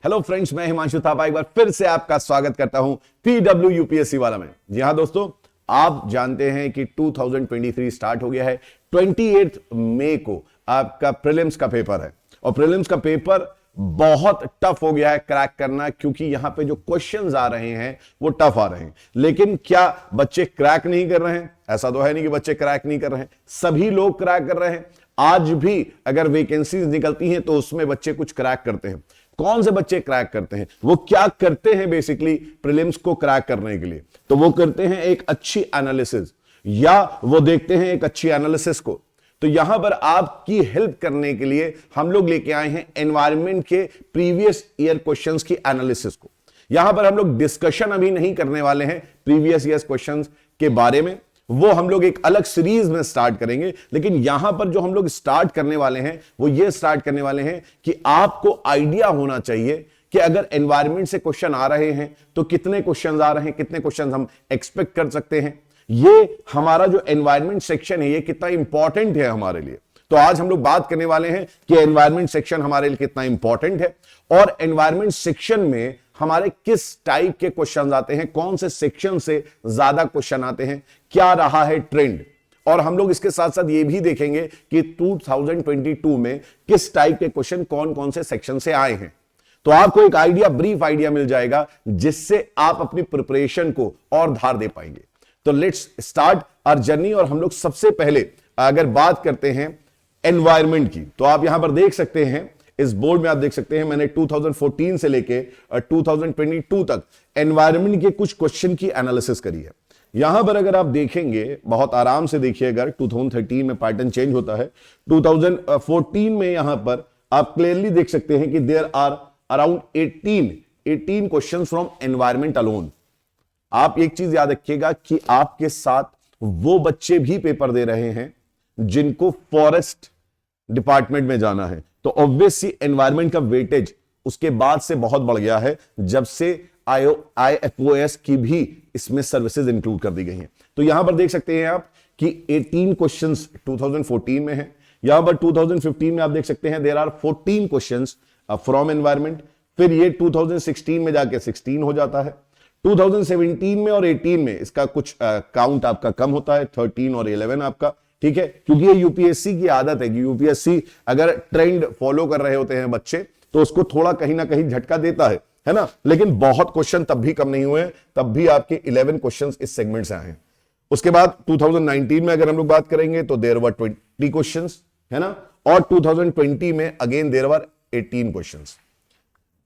Hello friends, मैं हिमांशु थापा एक बार फिर से आपका स्वागत करता हूं पीडब्ल्यू यूपीएससी वाला में। जी हां दोस्तों, आप जानते हैं कि 2023 स्टार्ट हो गया है। 28 मई को आपका प्रीलिम्स का पेपर है और प्रीलिम्स का पेपर बहुत टफ हो गया है क्रैक करना, क्योंकि यहां पे जो क्वेश्चंस आ रहे हैं वो टफ आ रहे हैं। लेकिन क्या बच्चे क्रैक नहीं कर रहे हैं? ऐसा तो है नहीं कि बच्चे क्रैक नहीं कर रहे हैं, सभी लोग क्रैक कर रहे हैं। आज भी अगर वैकेंसीज निकलती हैं तो उसमें बच्चे कुछ क्रैक करते हैं। कौन से बच्चे क्रैक करते हैं, वो क्या करते हैं बेसिकली प्रीलिम्स को क्रैक करने के लिए? तो वो करते हैं एक अच्छी एनालिसिस, या वो देखते हैं एक अच्छी एनालिसिस को। तो यहां पर आपकी हेल्प करने के लिए हम लोग लेके आए हैं एनवायरमेंट के प्रीवियस ईयर क्वेश्चंस की एनालिसिस को। यहां पर हम लोग डिस्कशन अभी नहीं करने वाले हैं प्रीवियस ईयर क्वेश्चंस के बारे में, वो हम लोग एक अलग सीरीज में स्टार्ट करेंगे। लेकिन यहां पर जो हम लोग स्टार्ट करने वाले हैं वो ये स्टार्ट करने वाले हैं कि आपको आइडिया होना चाहिए कि अगर एनवायरमेंट से क्वेश्चन आ रहे हैं तो कितने क्वेश्चंस आ रहे हैं, कितने क्वेश्चंस हम एक्सपेक्ट कर सकते हैं। ये हमारा जो एनवायरमेंट सेक्शन है ये कितना इंपॉर्टेंट है हमारे लिए। तो आज हम लोग बात करने वाले हैं कि एनवायरमेंट सेक्शन हमारे लिए कितना इंपॉर्टेंट है और एनवायरमेंट सेक्शन में हमारे किस टाइप के क्वेश्चन आते हैं, कौन से सेक्शन से ज्यादा क्वेश्चन आते हैं, क्या रहा है ट्रेंड। और हम लोग इसके साथ साथ ये भी देखेंगे कि 2022 में किस टाइप के क्वेश्चन कौन कौन से सेक्शन से आए हैं। तो आपको एक आइडिया, ब्रीफ आइडिया मिल जाएगा जिससे आप अपनी प्रिपरेशन को और धार दे पाएंगे। तो लेट्स स्टार्ट आवर जर्नी। और हम लोग सबसे पहले अगर बात करते हैं एनवायरमेंट की, तो आप यहां पर देख सकते हैं, इस बोर्ड में आप देख सकते हैं मैंने 2014 से लेके 2022 तक एनवायरनमेंट के कुछ क्वेश्चन की एनालिसिस करी है। यहां पर अगर आप देखेंगे, बहुत आराम से देखिए, अगर 2013 में पैटर्न चेंज होता है, 2014 में यहां पर आप क्लियरली देख सकते हैं कि there are around 18 question from environment alone. आप एक चीज याद रखिएगा कि आपके साथ वो बच्चे भी पेपर दे रहे हैं जिनको फॉरेस्ट डिपार्टमेंट में जाना है। तो ऑब्वियसली एनवायरमेंट का वेटेज उसके बाद से बहुत बढ़ गया है, जब से IFOS की भी इसमें सर्विसेज इंक्लूड कर दी गई हैं। तो यहां पर देख सकते हैं आप कि 18 क्वेश्चंस 2014 में है। यहां पर 2015 में आप देख सकते हैं there are 14 questions from environment. फिर ये 2016 में जाके 16 हो जाता है। 2017 में और 18 में इसका कुछ काउंट आपका कम होता है, 13 और 11 आपका, ठीक है। क्योंकि ये यूपीएससी की आदत है कि यूपीएससी अगर ट्रेंड फॉलो कर रहे होते हैं बच्चे तो उसको थोड़ा कहीं ना कहीं झटका देता है ना। लेकिन बहुत क्वेश्चन तब भी कम नहीं हुए, तब भी आपके 11 क्वेश्चंस इस सेगमेंट से आए हैं। उसके बाद 2019 में अगर हम लोग बात करेंगे तो देयर वर 20 क्वेश्चंस, है ना। और 2020 में अगेन देयर वर 18 क्वेश्चंस।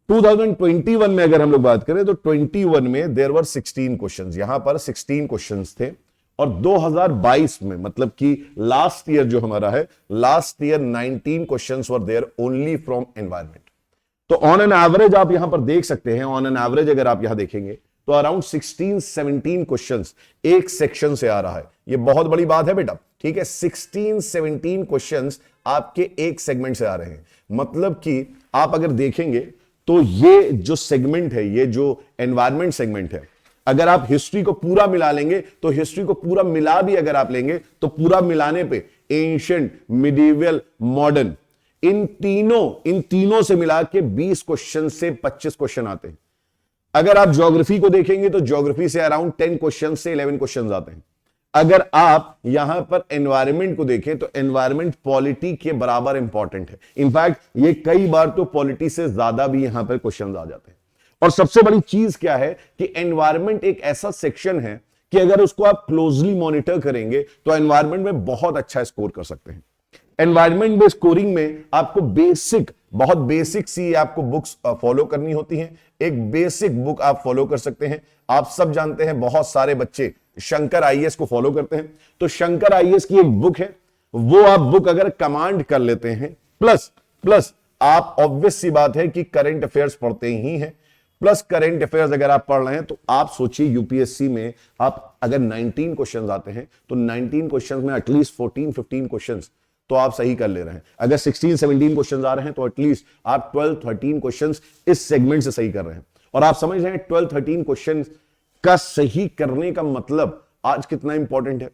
2021 में अगर हम लोग बात करें तो 21 में देयर वर 16 क्वेश्चंस, यहां पर 16 क्वेश्चंस थे। और 2022 में, मतलब कि लास्ट ईयर जो हमारा है, last year 19 questions were there only from environment. तो ऑन एन एवरेज आप यहां पर देख सकते हैं, ऑन एन एवरेज अगर आप यहां देखेंगे तो अराउंड 16-17 क्वेश्चंस एक सेक्शन से आ रहा है। ये बहुत बड़ी बात है बेटा, ठीक है। 16-17 क्वेश्चंस आपके एक सेगमेंट से आ रहे हैं। मतलब कि आप अगर देखेंगे तो ये जो सेगमेंट है, ये जो एनवायरमेंट सेगमेंट है, अगर आप हिस्ट्री को पूरा मिला लेंगे, तो हिस्ट्री को पूरा मिला भी अगर आप लेंगे तो पूरा मिलाने पे एंशिएंट, मिडिवल, मॉडर्न, इन तीनों से मिला के 20 क्वेश्चन से 25 क्वेश्चन आते हैं। अगर आप ज्योग्राफी को देखेंगे तो ज्योग्राफी से अराउंड 10 क्वेश्चन से 11 क्वेश्चन आते हैं। अगर आप यहां पर एनवायरमेंट को देखें तो एनवायरमेंट पॉलिटी के बराबर इंपॉर्टेंट है। इनफैक्ट ये कई बार तो पॉलिटी से ज्यादा भी यहां पर क्वेश्चन आ जाते हैं। और सबसे बड़ी चीज क्या है कि एनवायरमेंट एक ऐसा सेक्शन है कि अगर उसको आप क्लोजली मॉनिटर करेंगे तो एनवायरमेंट में बहुत अच्छा स्कोर कर सकते हैं। एनवायरमेंट में स्कोरिंग में आपको बहुत बेसिक सी आपको बुक्स फॉलो करनी होती हैं। एक बेसिक बुक आप फॉलो कर सकते हैं। आप सब जानते हैं बहुत सारे बच्चे शंकर आईएएस को फॉलो करते हैं, तो शंकर आईएएस की एक बुक है, वो आप बुक अगर कमांड कर लेते हैं, प्लस आप ऑब्वियस सी बात है कि करंट अफेयर्स पढ़ते ही हैं, प्लस करंट अफेयर्स अगर आप पढ़ रहे हैं, तो आप सोचिए यूपीएससी में आप अगर 19 क्वेश्चंस आते हैं तो 19 क्वेश्चंस में एटलीस्ट 14-15 क्वेश्चंस तो आप सही कर ले रहे हैं। अगर 16-17 क्वेश्चंस आ रहे हैं तो एटलीस्ट आप 12-13 क्वेश्चंस इस सेगमेंट से सही कर रहे हैं। और आप समझ रहे हैं 12-13 क्वेश्चन का सही करने का मतलब आज कितना इंपॉर्टेंट है।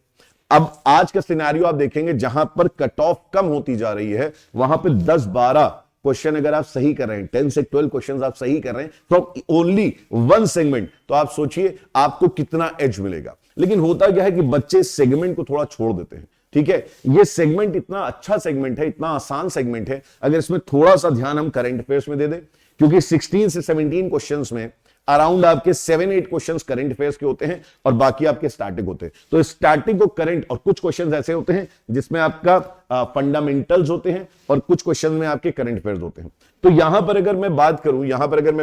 अब आज का सिनेरियो आप देखेंगे, जहां पर कट ऑफ कम होती जा रही है, वहां पे 10-12 क्वेश्चन अगर आप सही कर रहे हैं, 10 से 12 क्वेश्चन आप सही कर रहे हैं फ्रॉम ओनली वन सेगमेंट, तो आप सोचिए आपको कितना एज मिलेगा। लेकिन होता क्या है कि बच्चे सेगमेंट को थोड़ा छोड़ देते हैं। ठीक है, ये सेगमेंट इतना अच्छा सेगमेंट है, इतना आसान सेगमेंट है, अगर इसमें थोड़ा सा ध्यान हम करंट अफेयर्स में दे दें, क्योंकि 16 से 17 क्वेश्चंस में अराउंड आपके 7-8 क्वेश्चंस करंट अफेयर्स के होते हैं और बाकी आपके स्टैटिक होते हैं। तो स्टैटिक को करंट, और कुछ क्वेश्चंस ऐसे होते हैं जिसमें आपका फंडामेंटल्स होते हैं और कुछ क्वेश्चन में आपके करंट अफेयर्स होते हैं। तो यहां पर अगर मैं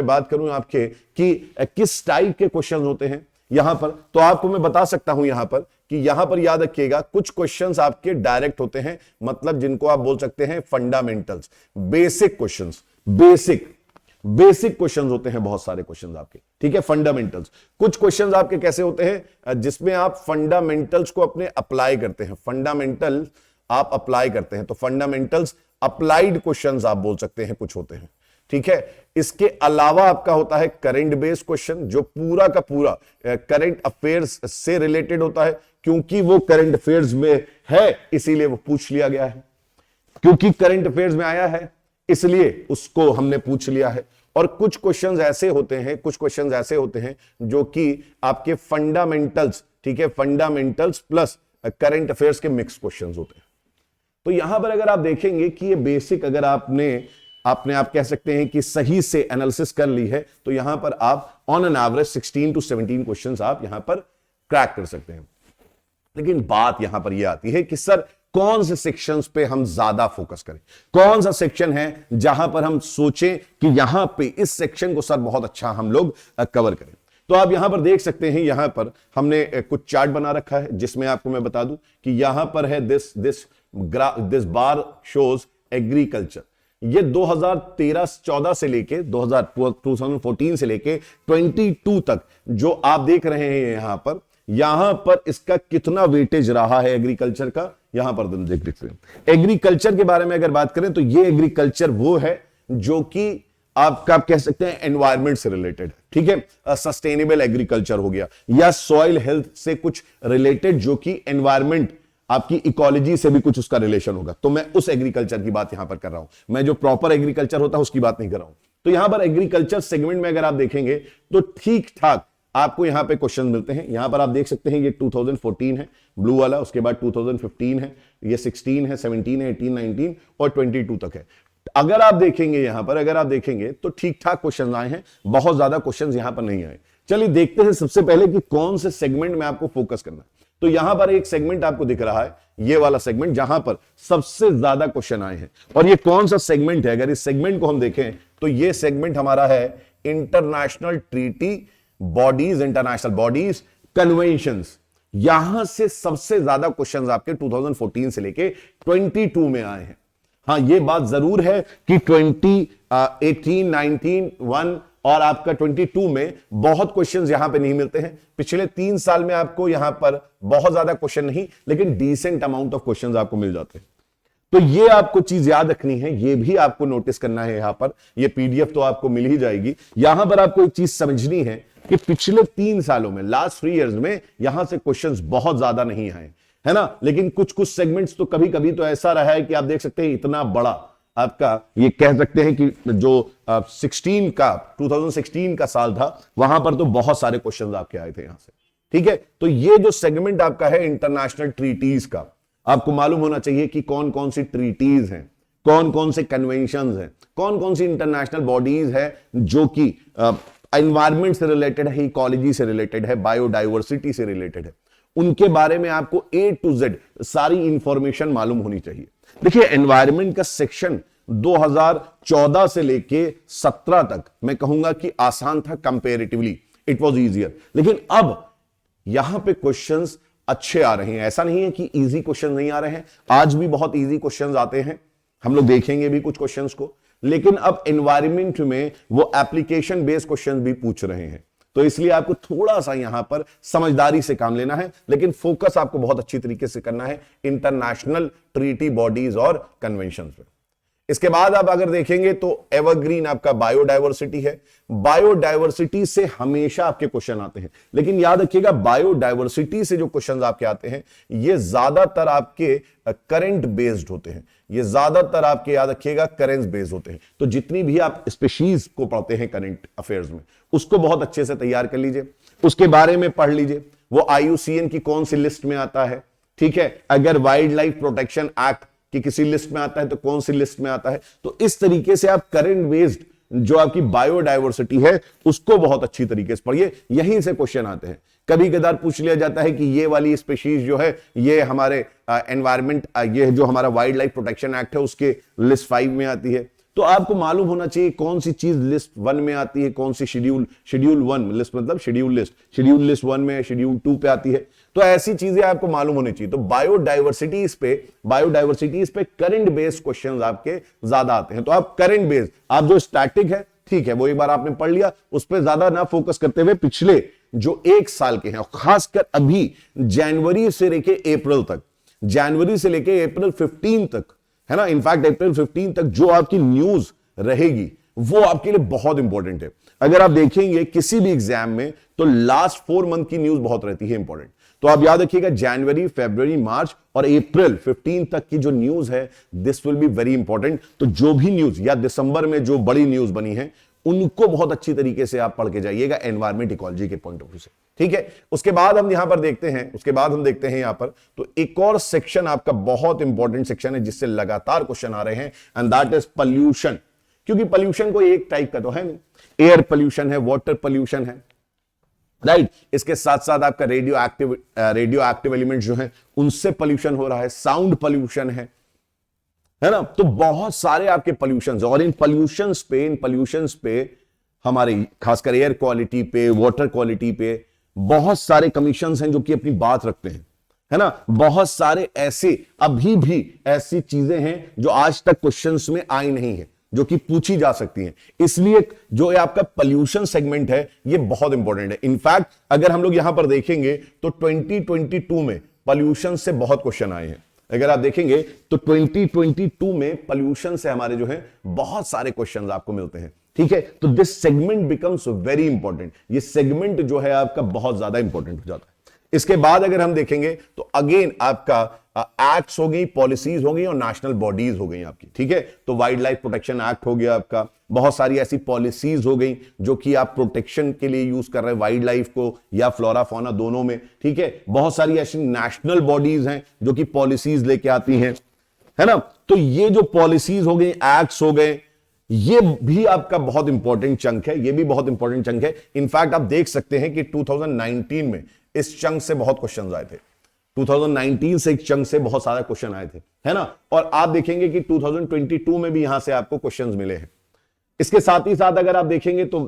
बात करूं आपके कि किस टाइप के क्वेश्चन होते हैं यहां पर, तो आपको मैं बता सकता हूं यहां पर कि यहां पर याद रखिएगा कुछ क्वेश्चंस आपके डायरेक्ट होते हैं, मतलब जिनको आप बोल सकते हैं fundamentals, basic questions, basic questions होते हैं बहुत सारे क्वेश्चंस आपके। ठीक है, फंडामेंटल्स। कुछ क्वेश्चंस आपके कैसे होते हैं जिसमें आप फंडामेंटल्स को अपने अप्लाई करते हैं, फंडामेंटल आप अप्लाई करते हैं, तो फंडामेंटल्स अप्लाइड क्वेश्चंस आप बोल सकते हैं कुछ होते हैं। ठीक है, इसके अलावा आपका होता है करंट बेस्ड क्वेश्चन, जो पूरा का पूरा करंट अफेयर्स से रिलेटेड होता है, क्योंकि वो करंट अफेयर्स में है इसीलिए वो पूछ लिया गया है, क्योंकि करंट अफेयर्स में आया है इसलिए उसको हमने पूछ लिया है। और कुछ क्वेश्चंस ऐसे होते हैं जो कि आपके फंडामेंटल्स, ठीक है, फंडामेंटल्स प्लस करंट अफेयर्स के मिक्स क्वेश्चंस होते हैं। तो यहां पर अगर आप देखेंगे कि ये बेसिक अगर आपने आप कह सकते हैं कि सही से एनालिसिस कर ली है, तो यहां पर आप on an average 16 to 17 questions आप यहां पर क्रैक कर सकते हैं। लेकिन बात यहां पर यह आती है कि सर कौन से सेक्शंस पे हम ज्यादा फोकस करें, कौन सा सेक्शन है जहां पर हम सोचें कि यहां पे इस सेक्शन को सर बहुत अच्छा हम लोग कवर करें। तो आप यहां पर देख सकते हैं, यहां पर हमने कुछ चार्ट बना रखा है जिसमें आपको मैं बता दूं कि यहां पर है दिस बार शोज एग्रीकल्चर। ये 2013-14 से लेके 2014 से लेके 22 तक जो आप देख रहे हैं यहां पर इसका कितना वेटेज रहा है एग्रीकल्चर का, यहां पर देख सकते हैं। एग्रीकल्चर के बारे में अगर बात करें तो ये एग्रीकल्चर वो है जो कि आपका कह सकते हैं एनवायरमेंट से रिलेटेड है। ठीक है, सस्टेनेबल एग्रीकल्चर हो गया या सॉइल हेल्थ से कुछ रिलेटेड, जो कि एनवायरमेंट आपकी इकोलॉजी से भी कुछ उसका रिलेशन होगा। तो मैं उस एग्रीकल्चर की बात यहां पर कर रहा हूं, मैं जो प्रॉपर एग्रीकल्चर होता है उसकी बात नहीं कर रहा हूं। तो यहां पर एग्रीकल्चर सेगमेंट में अगर आप देखेंगे तो ठीक ठाक आपको यहां पे क्वेश्चन मिलते हैं। यहां पर आप देख सकते हैं ये 2014 है ब्लू वाला, उसके बाद 2015 है, ये 16 है, 17 है, 18, 19 और 22 तक है। अगर आप देखेंगे यहां पर, अगर आप देखेंगे तो ठीक ठाक क्वेश्चन आए हैं, बहुत ज्यादा क्वेश्चन यहां पर नहीं आए। चलिए देखते हैं सबसे पहले कि कौन से सेगमेंट में आपको फोकस करना है। तो यहां पर एक सेगमेंट आपको दिख रहा है, ये वाला सेगमेंट जहां पर सबसे ज्यादा क्वेश्चन आए हैं। और ये कौन सा सेगमेंट है, अगर इस सेगमेंट को हम देखें तो ये सेगमेंट हमारा है international treaty bodies, international bodies conventions. यहां से सबसे ज्यादा क्वेश्चंस आपके 2014 से लेके 22 में आए हैं। हां, ये बात जरूर है कि 18, 19, 1 और आपका 22 में बहुत क्वेश्चंस यहां पे नहीं मिलते हैं। पिछले 3 साल में आपको यहां पर बहुत ज्यादा क्वेश्चन नहीं, लेकिन डिसेंट अमाउंट ऑफ क्वेश्चंस आपको मिल जाते हैं। तो ये आपको चीज याद रखनी है, ये भी आपको नोटिस करना है। यहां पर ये पीडीएफ तो आपको मिल ही जाएगी। यहां पर आपको एक चीज समझनी है कि पिछले 3 सालों में, लास्ट 3 इयर्स में यहां से क्वेश्चंस बहुत ज्यादा नहीं आए, है ना। लेकिन कुछ सेगमेंट्स तो कभी कभी तो ऐसा रहा है कि आप देख सकते हैं इतना बड़ा आपका, ये कह सकते हैं कि जो 2016 का साल था, वहां पर तो बहुत सारे क्वेश्चंस आपके आए थे यहां से। ठीक है, तो ये जो सेगमेंट आपका है इंटरनेशनल ट्रीटीज का, आपको मालूम होना चाहिए कि कौन कौन सी ट्रीटीज हैं, कौन कौन से कन्वेंशंस हैं, कौन कौन सी इंटरनेशनल बॉडीज है जो कि एनवायरमेंट से रिलेटेड है, इकोलॉजी से रिलेटेड है, बायोडाइवर्सिटी से रिलेटेड है। उनके बारे में आपको A to Z सारी इंफॉर्मेशन मालूम होनी चाहिए। देखिए, एनवायरमेंट का सेक्शन 2014 से लेके 17 तक मैं कहूंगा कि आसान था, कंपैरेटिवली इट वाज इजियर। लेकिन अब यहां पे क्वेश्चंस अच्छे आ रहे हैं, ऐसा नहीं है कि इजी क्वेश्चन नहीं आ रहे हैं, आज भी बहुत इजी क्वेश्चंस आते हैं, हम लोग देखेंगे भी कुछ क्वेश्चंस को। लेकिन अब एनवायरमेंट में वो एप्लीकेशन बेस्ड क्वेश्चन भी पूछ रहे हैं, तो इसलिए आपको थोड़ा सा यहां पर समझदारी से काम लेना है, लेकिन फोकस आपको बहुत अच्छी तरीके से करना है इंटरनेशनल ट्रीटी बॉडीज और कन्वेंशन पे। इसके बाद आप अगर देखेंगे तो एवरग्रीन आपका बायोडायवर्सिटी है। बायोडायवर्सिटी से हमेशा आपके क्वेश्चन आते हैं, लेकिन याद रखिएगा बायोडायवर्सिटी से जो क्वेश्चन आपके आते हैं ये ज्यादातर आपके करंट बेस्ड होते हैं, ये ज्यादातर आपके याद रखिएगा करेंट बेस्ड होते हैं। तो जितनी भी आप स्पीशीज को पढ़ते हैं करंट अफेयर्स में उसको बहुत अच्छे से तैयार कर लीजिए, उसके बारे में पढ़ लीजिए, वो IUCN की कौन सी लिस्ट में आता है, ठीक है, अगर वाइल्ड लाइफ प्रोटेक्शन एक्ट की किसी लिस्ट में आता है तो कौन सी लिस्ट में आता है। तो इस तरीके से आप करंट बेस्ड जो आपकी बायोडायवर्सिटी है उसको बहुत अच्छी तरीके से पढ़िए, यहीं से क्वेश्चन आते हैं। कभी कदार पूछ लिया जाता है कि ये वाली स्पीशीज जो है ये हमारे एनवायरमेंट ये जो हमारा वाइल्ड लाइफ प्रोटेक्शन एक्ट है उसके लिस्ट 5 में आती है, तो आपको मालूम होना चाहिए कौन सी चीज लिस्ट 1 में आती है, कौन सी शेड्यूल 1 लिस्ट मतलब शेड्यूल लिस्ट 1 में, शेड्यूल 2 पे आती है। तो ऐसी चीजें आपको मालूम होनी चाहिए। तो बायोडायवर्सिटी पे करंट बेस्ड क्वेश्चंस आपके ज्यादा आते हैं। तो आप करंट बेस्ड, आप जो स्टैटिक है ठीक है वो एक बार आपने पढ़ लिया, उस पर ज्यादा ना फोकस करते हुए पिछले जो 1 साल के हैं और खासकर अभी जनवरी से लेके अप्रैल 15 तक है ना, इनफैक्ट अप्रैल 15 तक जो आपकी न्यूज रहेगी वो आपके लिए बहुत इंपॉर्टेंट है। अगर आप देखेंगे किसी भी एग्जाम में तो लास्ट 4 मंथ की न्यूज बहुत रहती है इंपॉर्टेंट। तो आप याद रखिएगा जनवरी, फरवरी, मार्च और अप्रैल 15 तक की जो न्यूज है this will be very important. तो जो भी न्यूज या दिसंबर में जो बड़ी न्यूज बनी है उनको बहुत अच्छी तरीके से आप पढ़ के जाइएगा एनवायरमेंट इकोलॉजी के पॉइंट ऑफ व्यू से, ठीक है। उसके बाद हम यहां पर देखते हैं यहां पर तो एक और सेक्शन आपका बहुत इंपॉर्टेंट सेक्शन है जिससे लगातार क्वेश्चन आ रहे हैं एंड दैट इज पॉल्यूशन। क्योंकि पॉल्यूशन कोई एक टाइप का तो है नहीं, एयर पॉल्यूशन है, वाटर पॉल्यूशन है, राइट। इसके साथ साथ आपका रेडियो एक्टिव एलिमेंट जो है उनसे पॉल्यूशन हो रहा है, साउंड पॉल्यूशन है ना। तो बहुत सारे आपके पॉल्यूशंस और इन पॉल्यूशंस पे हमारे खासकर एयर क्वालिटी पे, वाटर क्वालिटी पे बहुत सारे कमीशंस हैं जो कि अपनी बात रखते हैं, है ना। बहुत सारे ऐसे अभी भी ऐसी चीजें हैं जो आज तक क्वेश्चंस में आई नहीं है जो कि पूछी जा सकती हैं। इसलिए जो आपका पॉल्यूशन सेगमेंट है ये बहुत इंपॉर्टेंट है। इनफैक्ट अगर हम लोग यहां पर देखेंगे तो 2022 में पॉल्यूशन से बहुत क्वेश्चन आए हैं। अगर आप देखेंगे तो 2022 में पॉल्यूशन से हमारे जो है बहुत सारे क्वेश्चंस आपको मिलते हैं, ठीक है। तो this segment becomes very important, ये सेगमेंट जो है आपका बहुत ज्यादा इंपॉर्टेंट हो जाता है। इसके बाद अगर हम देखेंगे तो अगेन आपका एक्ट्स हो गई, पॉलिसीज हो गई और नेशनल बॉडीज हो गई आपकी, ठीक है। तो वाइल्ड लाइफ प्रोटेक्शन एक्ट हो गया आपका, बहुत सारी ऐसी पॉलिसीज हो गई जो कि आप प्रोटेक्शन के लिए यूज कर रहे हैं वाइल्ड लाइफ को या फ्लोरा फौना दोनों में, ठीक है। बहुत सारी ऐसी नेशनल बॉडीज हैं जो कि पॉलिसीज लेके आती हैं, है ना। तो ये जो पॉलिसीज हो गई, एक्ट्स हो गए, ये भी आपका बहुत इंपॉर्टेंट चंक है, ये भी बहुत इंपॉर्टेंट चंक है। इनफैक्ट आप देख सकते हैं कि 2019 में इस चंक से बहुत क्वेश्चन आए थे, 2019 से एक चंक से बहुत सारे क्वेश्चन आए थे, है ना। और आप देखेंगे कि 2022 में भी यहां से आपको क्वेश्चंस मिले हैं। इसके साथ ही साथ अगर आप देखेंगे तो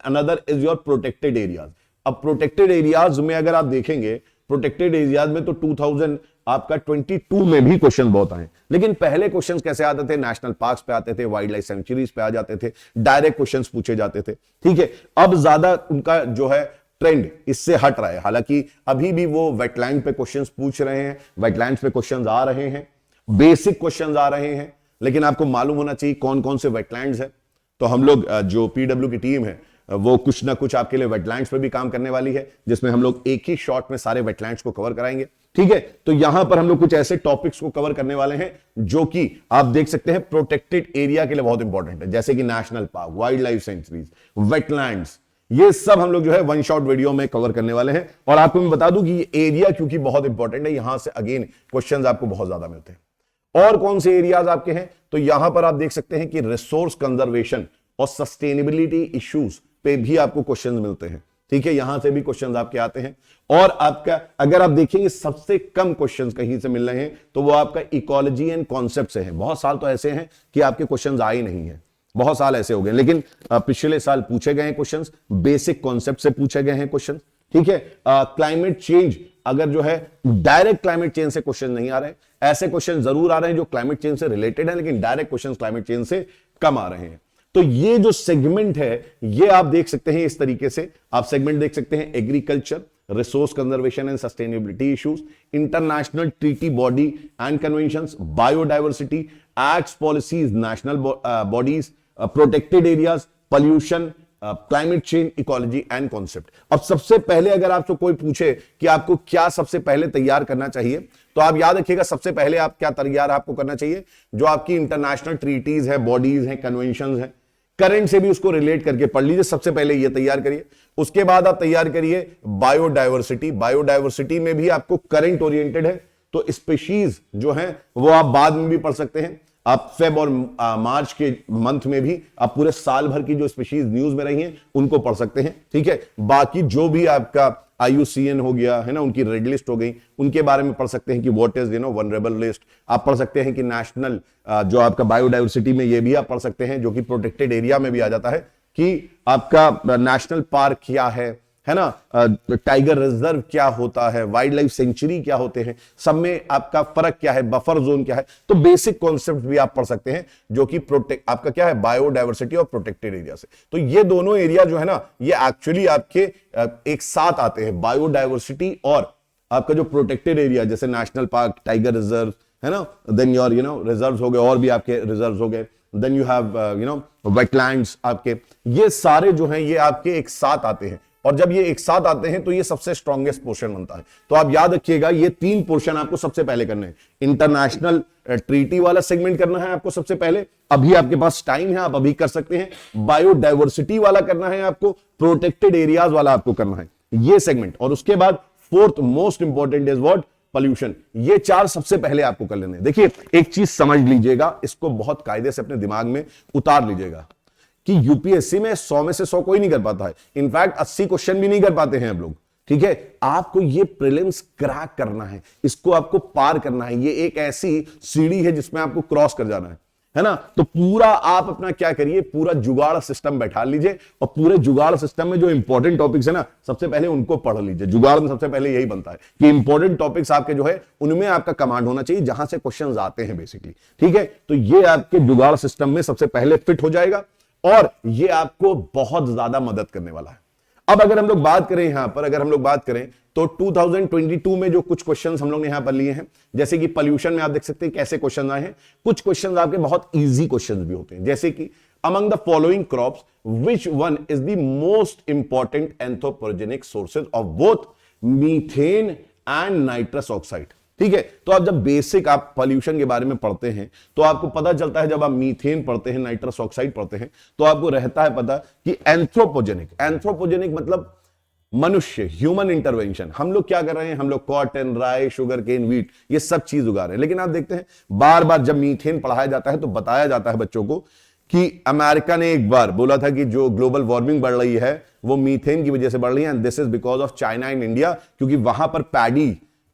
another is your protected areas. अब प्रोटेक्टेड एरियाज में अगर आप देखेंगे, प्रोटेक्टेड एरियाज में तो 2022 में भी क्वेश्चन बहुत आए, लेकिन पहले क्वेश्चन कैसे आते थे, नेशनल पार्क्स पे आते थे, वाइल्ड लाइफ सेंचुरीज पे आ जाते थे, डायरेक्ट क्वेश्चंस पूछे जाते थे, ठीक है। अब ज्यादा उनका जो है ट्रेंड इससे हट रहा है। हालांकि अभी भी वो वेटलैंड पे क्वेश्चंस पूछ रहे हैं, वेटलैंड्स पे क्वेश्चंस आ रहे हैं, बेसिक क्वेश्चंस आ रहे हैं, लेकिन आपको मालूम होना चाहिए कौन कौन से वेटलैंड्स हैं। तो हम लोग जो पीडब्ल्यू की टीम है वो कुछ ना कुछ आपके लिए वेटलैंड्स पे भी काम करने वाली है, जिसमें हम लोग एक ही शॉट में सारे वेटलैंड्स को कवर कराएंगे, ठीक है। तो यहां पर हम लोग कुछ ऐसे टॉपिक्स को कवर करने वाले हैं जो कि आप देख सकते हैं प्रोटेक्टेड एरिया के लिए बहुत इंपॉर्टेंट है, जैसे कि national park, wild life sanctuaries, wetlands, ये सब हम लोग जो है वन शॉट वीडियो में कवर करने वाले हैं। और आपको मैं बता दूं कि ये एरिया क्योंकि बहुत इंपॉर्टेंट है, यहां से अगेन क्वेश्चंस आपको बहुत ज्यादा मिलते हैं। और कौन से एरियाज आपके हैं, तो यहां पर आप देख सकते हैं कि रिसोर्स कंजर्वेशन और सस्टेनेबिलिटी इश्यूज पे भी आपको क्वेश्चंस मिलते हैं, ठीक है। यहां से भी क्वेश्चंस आपके आते हैं। और आपका अगर आप देखेंगे सबसे कम क्वेश्चंस कहीं से मिल रहे हैं तो वो आपका इकोलॉजी एंड कॉन्सेप्ट से है। बहुत साल तो ऐसे हैं कि आपके क्वेश्चंस आए नहीं है, बहुत साल ऐसे हो गए, लेकिन पिछले साल पूछे गए हैं क्वेश्चंस, बेसिक कॉन्सेप्ट से पूछे गए हैं क्वेश्चन, ठीक है। क्लाइमेट चेंज, अगर जो है डायरेक्ट क्लाइमेट चेंज से क्वेश्चन नहीं आ रहे, ऐसे क्वेश्चन जरूर आ रहे हैं जो क्लाइमेट चेंज से रिलेटेड है, लेकिन डायरेक्ट क्वेश्चन क्लाइमेट चेंज से कम आ रहे हैं। तो ये जो सेगमेंट है ये आप देख सकते हैं इस तरीके से, आप सेगमेंट देख सकते हैं agriculture, resource conservation and sustainability issues, international treaty body and conventions, biodiversity, acts, policies, national bodies, protected areas, pollution, climate change, ecology and concept. अब सबसे पहले अगर आपसे कोई पूछे कि आपको क्या सबसे पहले तैयार करना चाहिए, तो आप याद रखिएगा सबसे पहले आप क्या तैयार आपको करना चाहिए, जो आपकी इंटरनेशनल ट्रीटीज है, बॉडीज हैं, कन्वेंशन है, करंट से भी उसको रिलेट करके पढ़ लीजिए। सबसे पहले ये तैयार करिए। उसके बाद आप तैयार करिए बायोडायवर्सिटी। बायोडायवर्सिटी में भी आपको करंट ओरिएंटेड है, तो स्पीशीज जो है वो आप बाद में भी पढ़ सकते हैं। आप फेब और मार्च के मंथ में भी आप पूरे साल भर की जो स्पीशीज न्यूज में रही हैं उनको पढ़ सकते हैं, ठीक है। बाकी जो भी आपका IUCN हो गया है ना, उनकी रेड लिस्ट हो गई, उनके बारे में पढ़ सकते हैं कि व्हाट इज वनरेबल लिस्ट। आप पढ़ सकते हैं कि नेशनल जो आपका बायोडाइवर्सिटी में ये भी आप पढ़ सकते हैं, जो कि प्रोटेक्टेड एरिया में भी आ जाता है, कि आपका नेशनल पार्क क्या है ना, टाइगर रिजर्व क्या होता है, वाइल्ड लाइफ सेंचुरी क्या होते हैं, सब में आपका फर्क क्या है, बफर जोन क्या है। तो बेसिक कॉन्सेप्ट भी आप पढ़ सकते हैं, जो कि आपका क्या है, बायोडायवर्सिटी और प्रोटेक्टेड एरिया से। तो ये दोनों एरिया जो है ना, ये एक्चुअली आपके एक साथ आते हैं, बायोडायवर्सिटी और आपका जो प्रोटेक्टेड एरिया, जैसे नेशनल पार्क, टाइगर रिजर्व है ना, देन योर रिजर्व हो गए, और भी आपके रिजर्व हो गए, देन यू हैव वेटलैंड्स आपके, ये सारे जो हैं ये आपके एक साथ आते हैं। और जब ये एक साथ आते हैं तो ये सबसे स्ट्रॉन्गेस्ट पोर्शन बनता है। तो आप याद रखिएगा ये 3 पोर्शन आपको सबसे पहले करने हैं। इंटरनेशनल ट्रीटी वाला सेगमेंट करना है आपको सबसे पहले, अभी आपके पास टाइम है, आप अभी कर सकते हैं। बायोडायवर्सिटी वाला करना है आपको, प्रोटेक्टेड एरियाज वाला आपको करना है, ये सेगमेंट। और उसके बाद fourth most important is what, pollution. ये 4 सबसे पहले आपको कर लेने हैं। देखिए एक चीज समझ लीजिएगा, इसको बहुत कायदे से अपने दिमाग में उतार लीजिएगा कि यूपीएससी में 100 में से 100 कोई नहीं कर पाता है। इनफैक्ट 80 क्वेश्चन भी नहीं कर पाते हैं हम लोग, ठीक है। आपको ये प्रीलिम्स क्रैक करना है, इसको आपको पार करना है। ये एक ऐसी सीढ़ी है जिसमें आपको क्रॉस कर जाना है ना। तो पूरा आप अपना क्या करिए, पूरा जुगाड़ सिस्टम बैठा लीजिए, और पूरे जुगाड़ सिस्टम में जो इंपॉर्टेंट टॉपिक्स है ना, सबसे पहले उनको पढ़ लीजिए। जुगाड़ में सबसे पहले यही बनता है कि इंपॉर्टेंट टॉपिक्स आपके जो है उनमें आपका कमांड होना चाहिए, जहां से क्वेश्चंस आते हैं बेसिकली, ठीक है। तो ये आपके जुगाड़ सिस्टम में सबसे पहले फिट हो जाएगा, और ये आपको बहुत ज्यादा मदद करने वाला है। अब अगर हम लोग बात करें यहां पर, अगर हम लोग बात करें तो 2022 में जो कुछ क्वेश्चंस हम लोग ने यहां पर लिए हैं, जैसे कि पॉल्यूशन में आप देख सकते हैं कैसे क्वेश्चन आए हैं। कुछ क्वेश्चंस आपके बहुत इजी क्वेश्चंस भी होते हैं, जैसे कि among the following crops which one is the most important anthropogenic sources of both methane and nitrous oxide, ठीक है। तो आप जब बेसिक आप पॉल्यूशन के बारे में पढ़ते हैं तो आपको पता चलता है, जब आप मीथेन पढ़ते हैं, नाइट्रस ऑक्साइड पढ़ते हैं, तो आपको रहता है पता कि एंथ्रोपोजेनिक मतलब मनुष्य, ह्यूमन इंटरवेंशन। हम लोग क्या कर रहे हैं, हम लोग कॉटन, राई, शुगर केन, व्हीट, ये सब चीज उगा रहे हैं। लेकिन आप देखते हैं बार बार जब मीथेन पढ़ाया जाता है तो बताया जाता है बच्चों को कि अमेरिका ने एक बार बोला था कि जो ग्लोबल वार्मिंग बढ़ रही है वो मीथेन की वजह से बढ़ रही है, and this is because of China and India, क्योंकि वहां पर पैडी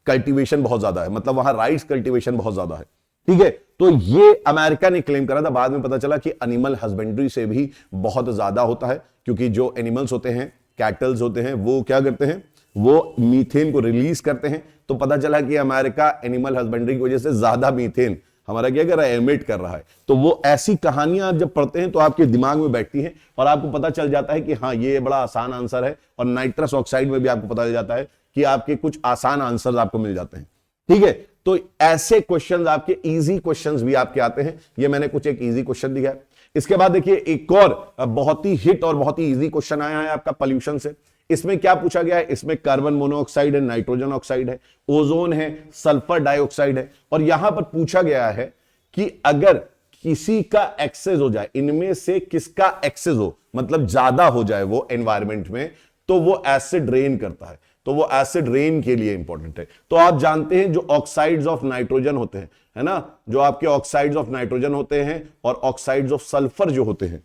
कल्टीवेशन बहुत ज्यादा है, मतलब वहां राइस कल्टीवेशन बहुत ज्यादा है, ठीक है। तो ये अमेरिका ने क्लेम करा था, बाद में पता चला कि एनिमल हस्बेंड्री से भी बहुत ज्यादा होता है, क्योंकि जो एनिमल्स होते हैं, कैटल्स होते हैं, वो क्या करते हैं, वो मीथेन को रिलीज करते हैं। तो पता चला कि अमेरिका एनिमल हस्बेंड्री की वजह से ज्यादा मीथेन हमारा क्या कर रहा है, एमिट कर रहा है। तो वो ऐसी कहानियां आप जब पढ़ते हैं तो आपके दिमाग में बैठती हैं, और आपको पता चल जाता है कि हाँ ये बड़ा आसान आंसर है। और नाइट्रस ऑक्साइड में भी आपको पता चल जाता है कि आपके कुछ आसान आंसर्स आपको मिल जाते हैं, ठीक है। तो ऐसे क्वेश्चंस आपके इजी क्वेश्चंस भी आपके आते हैं। ये मैंने कुछ एक इजी क्वेश्चन दिया है। इसके बाद देखिए एक और बहुत ही हिट और बहुत ही इजी क्वेश्चन आया है आपका पॉल्यूशन से। इसमें क्या पूछा गया है, इसमें कार्बन मोनोऑक्साइड है, नाइट्रोजन ऑक्साइड है, ओजोन है, सल्फर डाइऑक्साइड है। और यहां पर पूछा गया है कि अगर किसी का एक्सेस हो जाए, इनमें से किसका एक्सेस हो, मतलब ज्यादा हो जाए वो एनवायरमेंट में, तो वो एसिड रेन करता है। तो वो एसिड रेन के लिए इंपॉर्टेंट है। तो आप जानते हैं जो ऑक्साइड्स ऑफ नाइट्रोजन होते हैं, है ना, जो आपके ऑक्साइड्स ऑफ नाइट्रोजन होते हैं और ऑक्साइड्स ऑफ सल्फर जो होते हैं,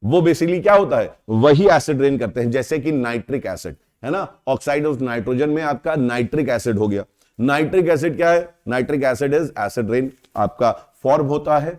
वो बेसिकली क्या होता है, वही एसिड रेन करते हैं। जैसे कि नाइट्रिक एसिड है ना, ऑक्साइड ऑफ नाइट्रोजन में आपका नाइट्रिक एसिड हो गया। नाइट्रिक एसिड क्या है, nitric acid is acid rain, आपका फॉर्म होता है,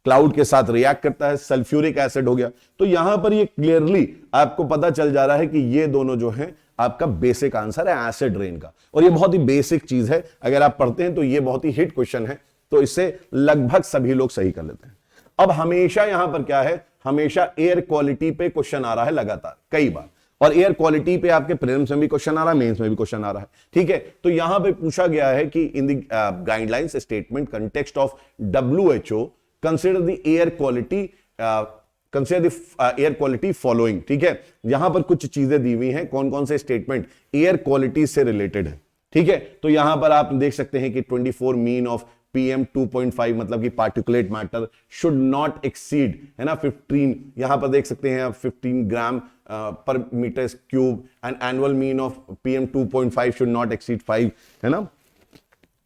क्लाउड के साथ रिएक्ट करता है। सल्फ्यूरिक एसिड हो गया। तो यहां पर ये क्लियरली आपको पता चल जा रहा है कि ये दोनों जो है आपका बेसिक आंसर है एसिड रेन का। और ये बहुत ही बेसिक चीज है, अगर आप पढ़ते हैं तो ये बहुत ही हिट क्वेश्चन है, तो इससे लगभग सभी लोग सही कर लेते हैं। अब हमेशा यहां पर क्या है, हमेशा एयर क्वालिटी पे क्वेश्चन आ रहा है लगातार कई बार, और एयर क्वालिटी पे आपके प्रीलिम्स में भी क्वेश्चन आ रहा है, मेंस में भी क्वेश्चन आ रहा है, ठीक है। तो यहां पे पूछा गया है कि in the guidelines statement context of WHO consider the air quality consider the air quality following, ठीक है। यहां पर कुछ चीजें दी हुई हैं, कौन कौन से स्टेटमेंट एयर क्वालिटी से रिलेटेड है, ठीक है। तो यहां पर आप देख सकते हैं कि 24 मीन ऑफ PM 2.5 मतलब कि particulate matter should not exceed, है ना, 15, यहां पर देख सकते हैं आप 15 gram per metre cube, and annual mean of PM 2.5 should not exceed 5, है ना,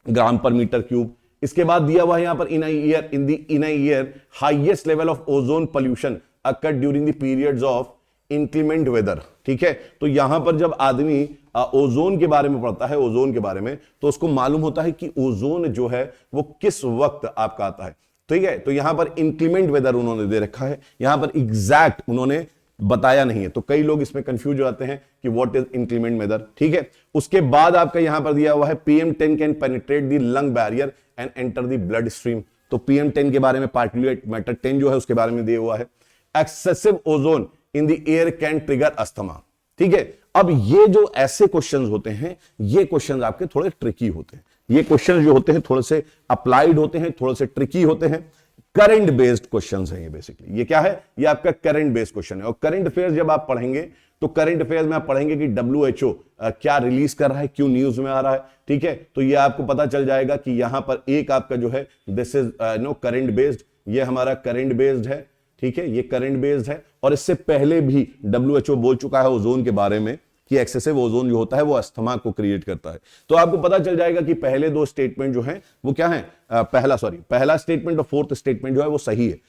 ग्राम पर मीटर क्यूब। इसके बाद दिया हुआ है यहां पर in a year highest level of ozone pollution occur during the periods of inclement weather, ठीक है। तो यहां पर जब आदमी ओजोन के बारे में पढ़ता है, ओजोन के बारे में, तो उसको मालूम होता है कि ओजोन जो है वो किस वक्त आपका आता है, ठीक है। तो यहां पर इंक्लीमेंट वेदर उन्होंने दे रखा है, यहां पर एग्जैक्ट उन्होंने बताया नहीं है, तो कई लोग इसमें कंफ्यूज हो जाते हैं कि व्हाट इज इंक्लीमेंट वेदर, ठीक है। उसके बाद आपका यहां पर दिया हुआ है PM10 can penetrate the lung barrier and enter the blood stream. तो PM10 के बारे में, पार्टिकुलेट मैटर 10 जो है उसके बारे में दिया हुआ है। Excessive ozone in the air can trigger asthma, ठीक है। अब ये जो ऐसे क्वेश्चंस होते हैं, ये क्वेश्चंस आपके थोड़े ट्रिकी होते हैं, ये क्वेश्चंस जो होते हैं थोड़े से अप्लाइड होते हैं, थोड़े से ट्रिकी होते हैं, करंट बेस्ड क्वेश्चंस हैं ये बेसिकली। ये क्या है? ये आपका करंट बेस्ड क्वेश्चन है। और करंट अफेयर्स जब आप पढ़ेंगे तो करंट अफेयर्स में आप पढ़ेंगे कि WHO क्या रिलीज कर रहा है, क्यों न्यूज में आ रहा है, ठीक है। तो ये आपको पता चल जाएगा कि यहां पर एक आपका जो है this is no current based, ये हमारा करंट बेस्ड है, ठीक है, ये करंट बेस्ड है। और इससे पहले भी WHO बोल चुका है ओजोन के बारे में कि एक्सेसिव ओजोन जो होता है वो अस्थमा को क्रिएट करता है। तो आपको पता चल जाएगा कि पहले दो स्टेटमेंट जो हैं वो क्या है, पहला स्टेटमेंट और फोर्थ स्टेटमेंट जो है वो सही है।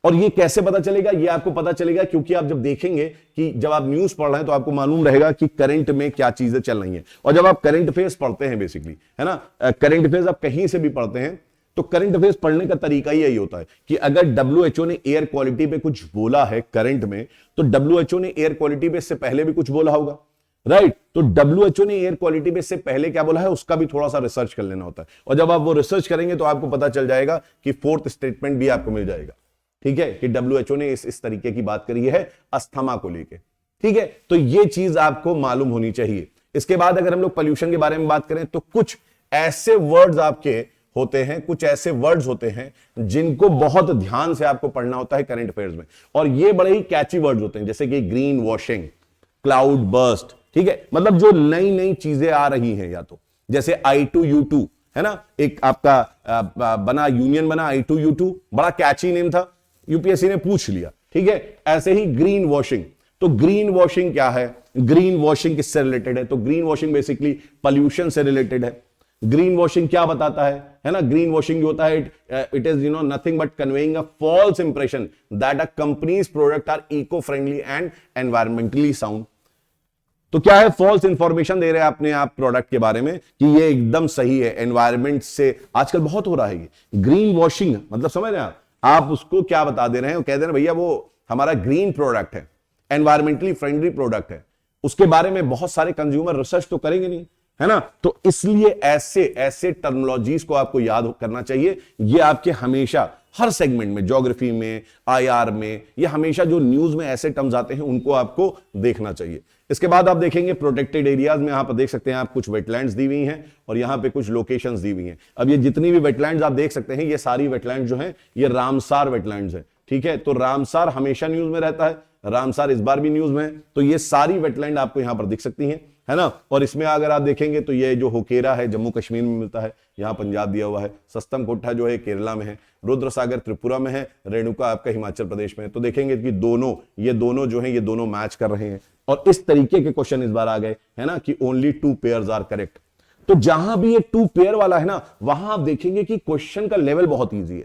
और ये कैसे पता चलेगा? ये आपको पता चलेगा क्योंकि आप जब देखेंगे कि जब आप न्यूज पढ़ रहे हैं तो आपको मालूम रहेगा कि करंट में क्या चीजें चल रही हैं। और जब आप करंट अफेयर्स पढ़ते हैं बेसिकली, है ना, करंट अफेयर्स आप कहीं से भी पढ़ते हैं तो करंट अफेयर्स पढ़ने का तरीका ही यही होता है कि अगर WHO ने एयर क्वालिटी पे कुछ बोला है करंट में, तो WHO ने एयर क्वालिटी पे इससे पहले भी कुछ बोला होगा, राइट। तो WHO ने एयर क्वालिटी पे इससे पहले क्या बोला है उसका भी थोड़ा सा रिसर्च कर लेना होता है। और जब आप वो रिसर्च करेंगे तो आपको पता चल जाएगा कि फोर्थ स्टेटमेंट भी आपको मिल जाएगा, ठीक है, कि WHO ने इस तरीके की बात करी है अस्थमा को लेके, ठीक है। तो ये चीज आपको मालूम होनी चाहिए। इसके बाद अगर हम लोग पोल्यूशन के बारे में बात करें तो कुछ ऐसे वर्ड्स आपके होते हैं, कुछ ऐसे वर्ड्स होते हैं जिनको बहुत ध्यान से आपको पढ़ना होता है करंट अफेयर्स में। और ये बड़े ही कैची वर्ड्स होते हैं, जैसे कि ग्रीन वॉशिंग, क्लाउड बर्स्ट, ठीक है, मतलब जो नई नई चीजें आ रही हैं, या तो जैसे I2U2 है ना, एक आपका बना यूनियन बना I2U2, बड़ा कैची नेम था, UPSC ने पूछ लिया, ठीक है। ऐसे ही ग्रीन वॉशिंग, तो ग्रीन वॉशिंग क्या है, ग्रीन वॉशिंग किससे रिलेटेड है? तो ग्रीन वॉशिंग बेसिकली पोल्यूशन से रिलेटेड है। ग्रीन वॉशिंग क्या बताता है ना, ग्रीन वॉशिंग जो होता है it is nothing but conveying a false impression that a company's product are eco friendly and environmentally sound. तो क्या है, फॉल्स इंफॉर्मेशन दे रहे हैं अपने आप प्रोडक्ट के बारे में कि ये एकदम सही है, एनवायरमेंट से आजकल बहुत हो रहा है ये ग्रीन वॉशिंग, मतलब समझ रहे हैं आप उसको क्या बता दे रहे हैं, कह दे रहे हैं भैया वो हमारा ग्रीन प्रोडक्ट है, एनवायरमेंटली फ्रेंडली प्रोडक्ट है। उसके बारे में बहुत सारे कंज्यूमर रिसर्च तो करेंगे नहीं, है ना। तो इसलिए ऐसे ऐसे टर्मिनोलॉजीज को आपको याद करना चाहिए। ये आपके हमेशा हर सेगमेंट में, ज्योग्राफी में, IR में, ये हमेशा जो न्यूज में ऐसे टर्म्स आते हैं उनको आपको देखना चाहिए। इसके बाद आप देखेंगे प्रोटेक्टेड एरियाज में, यहां पर देख सकते हैं आप कुछ वेटलैंड्स दी हुई हैं और यहां पे कुछ लोकेशंस दी हुई हैं। अब ये जितनी भी वेटलैंड्स आप देख सकते हैं, ये सारी वेटलैंड्स जो हैं ये रामसार वेटलैंड्स हैं, ठीक है। तो रामसार हमेशा न्यूज में रहता है, रामसार इस बार भी न्यूज में है। तो ये सारी वेटलैंड आपको यहां पर दिख सकती हैं, है ना। और इसमें अगर आप देखेंगे तो ये जो होकेरा है जम्मू कश्मीर में मिलता है, यहां पंजाब दिया हुआ है, सस्तम कोठा जो है केरला में है, रुद्रसागर त्रिपुरा में है, रेणुका आपका हिमाचल प्रदेश में है। तो देखेंगे कि ये दोनों जो है ये दोनों मैच कर रहे हैं। और इस तरीके के क्वेश्चन इस बार आ गए, है ना, कि ओनली 2 पेयर्स आर करेक्ट। तो जहां भी ये 2 पेयर वाला है ना, वहां आप देखेंगे कि क्वेश्चन का लेवल बहुत ईजी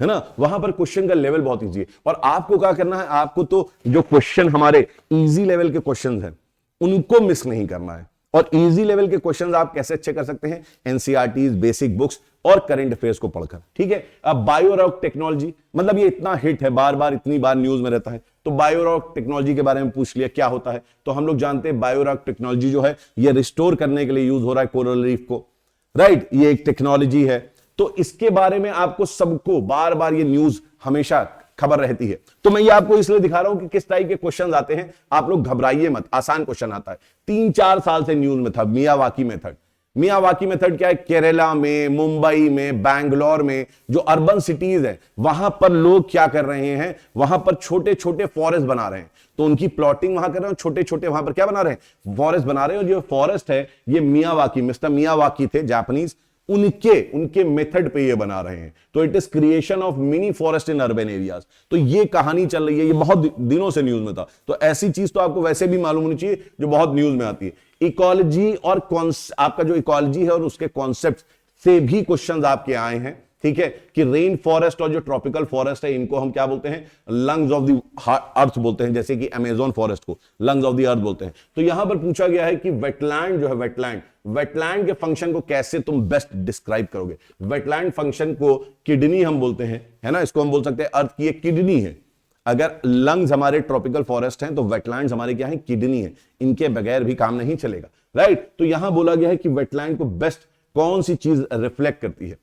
है ना, वहां पर क्वेश्चन का लेवल बहुत ईजी है। और आपको क्या करना है, आपको तो जो क्वेश्चन हमारे इजी लेवल के क्वेश्चन हैं उनको मिस नहीं करना है। और इजी लेवल के क्वेश्चंस आप कैसे अच्छे कर सकते हैं? NCERTs, बेसिक बुक्स और करंट अफेयर्स को पढ़कर, ठीक है। अब बायोरॉक टेक्नोलॉजी, मतलब ये इतना हिट है, बार बार इतनी बार न्यूज में रहता है, तो बायोरॉक टेक्नोलॉजी के बारे में पूछ लिया क्या होता है। तो हम लोग जानते हैं बायोरॉक टेक्नोलॉजी जो है ये रिस्टोर करने के लिए यूज हो रहा है कोरल रीफ को, राइट, ये एक टेक्नोलॉजी है। तो इसके बारे में आपको सबको बार बार ये न्यूज हमेशा खबर रहती है। तो मैं ये आपको इसलिए दिखा रहा हूं कि किस टाइप के क्वेश्चन आते हैं, आप लोग घबराइए मत, आसान क्वेश्चन आता है। 3-4 साल से न्यूज में था मियावाकी मेथड। मियावाकी मेथड क्या है? केरला में, मुंबई में, बैंगलोर में जो अर्बन सिटीज है वहां पर लोग क्या कर रहे हैं, वहां पर छोटे छोटे फॉरेस्ट बना रहे हैं। तो उनकी प्लॉटिंग वहां कर रहे हैं, छोटे छोटे वहां पर क्या बना रहे हैं, फॉरेस्ट बना रहे हैं। और जो फॉरेस्ट है ये मियावाकी, मिस्टर मियावाकी थे जापानीज, उनके मेथड पे ये बना रहे हैं। तो it is creation of mini forest in urban areas. तो ये कहानी चल रही है, ये बहुत दिनों से न्यूज में था। तो ऐसी चीज तो आपको वैसे भी मालूम होनी चाहिए जो बहुत न्यूज में आती है। इकोलॉजी और आपका जो इकोलॉजी है और उसके कॉन्सेप्ट से भी क्वेश्चंस आपके आए हैं, ठीक है, कि रेन फॉरेस्ट और जो ट्रॉपिकल फॉरेस्ट है इनको हम क्या बोलते हैं, लंग्स ऑफ द अर्थ बोलते हैं, जैसे कि अमेजोन फॉरेस्ट को लंग्स ऑफ द अर्थ बोलते हैं। तो यहां पर पूछा गया है कि वेटलैंड जो है, वेटलैंड के फंक्शन को कैसे तुम बेस्ट डिस्क्राइब करोगे। वेटलैंड फंक्शन को किडनी हम बोलते हैं, है ना, इसको हम बोल सकते हैं अर्थ की एक किडनी है। अगर लंग्स हमारे ट्रॉपिकल फॉरेस्ट हैं तो वेटलैंड्स हमारे क्या है, किडनी है, इनके बगैर भी काम नहीं चलेगा, राइट। तो यहां बोला गया है कि वेटलैंड को बेस्ट कौन सी चीज रिफ्लेक्ट करती है।